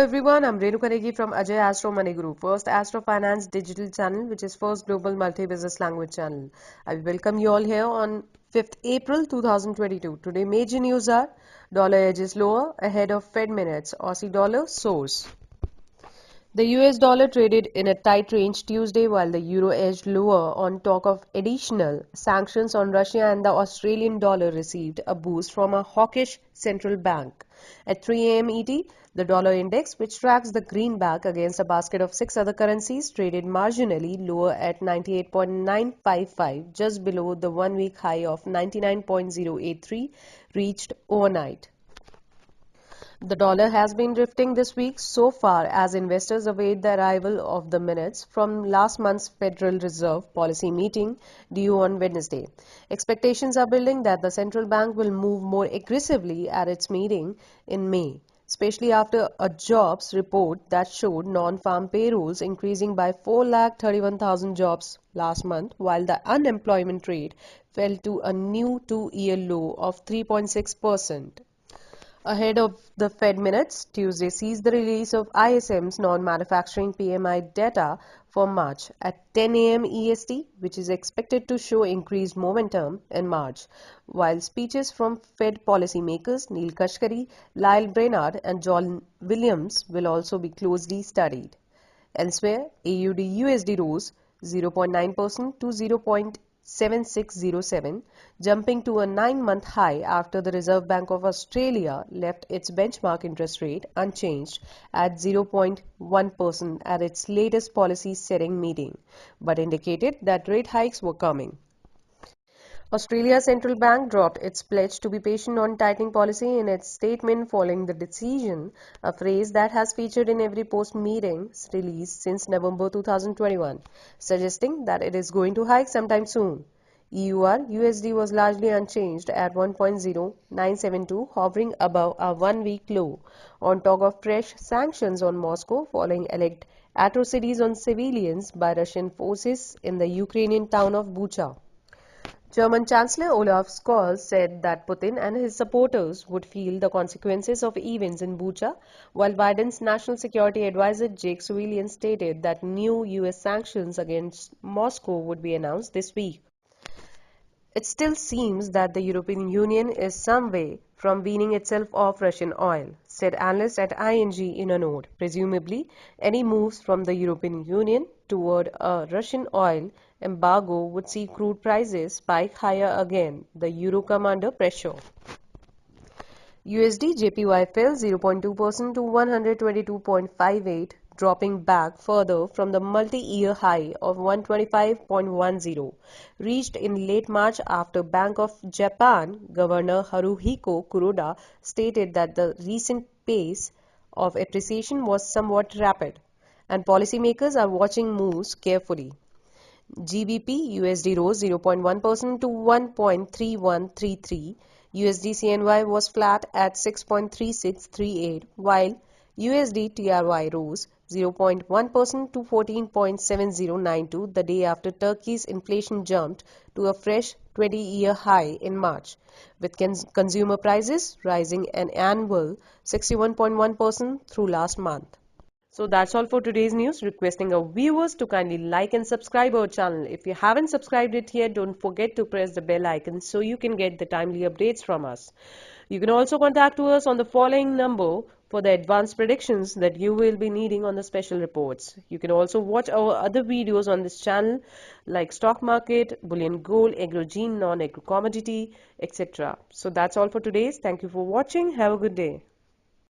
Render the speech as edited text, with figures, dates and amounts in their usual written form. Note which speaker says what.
Speaker 1: everyone, I'm Renuka Negi from Ajayastromoneyguru, first Astro Finance digital channel, which is first global multi-business language channel. I welcome you all here on 5th April 2022. Today major news are dollar edges lower ahead of Fed minutes, Aussie dollar soars. The US dollar traded in a tight range Tuesday while the euro edged lower on talk of additional sanctions on Russia, and the Australian dollar received a boost from a hawkish central bank. At 3 a.m. ET, the dollar index, which tracks the greenback against a basket of 6 other currencies, traded marginally lower at 98.955, just below the one-week high of 99.083 reached overnight. The dollar has been drifting this week so far as investors await the arrival of the minutes from last month's Federal Reserve policy meeting due on Wednesday. Expectations are building that the central bank will move more aggressively at its meeting in May, especially after a jobs report that showed non-farm payrolls increasing by 431,000 jobs last month, while the unemployment rate fell to a new two-year low of 3.6%. Ahead of the Fed minutes, Tuesday sees the release of ISM's non-manufacturing PMI data for March at 10 a.m. EST, which is expected to show increased momentum in March, while speeches from Fed policymakers Neil Kashkari, Lyle Brainard and John Williams will also be closely studied. Elsewhere, AUD-USD rose 0.9% to 0.7607, jumping to a 9-month high after the Reserve Bank of Australia left its benchmark interest rate unchanged at 0.1% at its latest policy-setting meeting, but indicated that rate hikes were coming. Australia's central bank dropped its pledge to be patient on tightening policy in its statement following the decision, a phrase that has featured in every post-meeting release since November 2021, suggesting that it is going to hike sometime soon. EUR-USD was largely unchanged at 1.0972, hovering above a one-week low, on talk of fresh sanctions on Moscow following alleged atrocities on civilians by Russian forces in the Ukrainian town of Bucha. German Chancellor Olaf Scholz said that Putin and his supporters would feel the consequences of events in Bucha, while Biden's national security advisor Jake Sullivan stated that new US sanctions against Moscow would be announced this week. It still seems that the European Union is some way from weaning itself off Russian oil, said analysts at ING in a note. Presumably, any moves from the European Union toward a Russian oil embargo would see crude prices spike higher again, the euro come under pressure. USD JPY fell 0.2% to 122.58, dropping back further from the multi-year high of 125.10, reached in late March after Bank of Japan Governor Haruhiko Kuroda stated that the recent pace of appreciation was somewhat rapid, and policymakers are watching moves carefully. GBP USD rose 0.1% to 1.3133. USD CNY was flat at 6.3638, while USD TRY rose 0.1% to 14.7092 the day after Turkey's inflation jumped to a fresh 20-year high in March, with consumer prices rising an annual 61.1% through last month. So that's all for today's news. Requesting our viewers to kindly like and subscribe our channel. If you haven't subscribed it yet, don't forget to press the bell icon so you can get the timely updates from us. You can also contact us on the following number for the advanced predictions that you will be needing on the special reports. You can also watch our other videos on this channel like stock market, bullion, gold, agro-gene, non-agro commodity, etc. So that's all for today. Thank you for watching. Have a good day.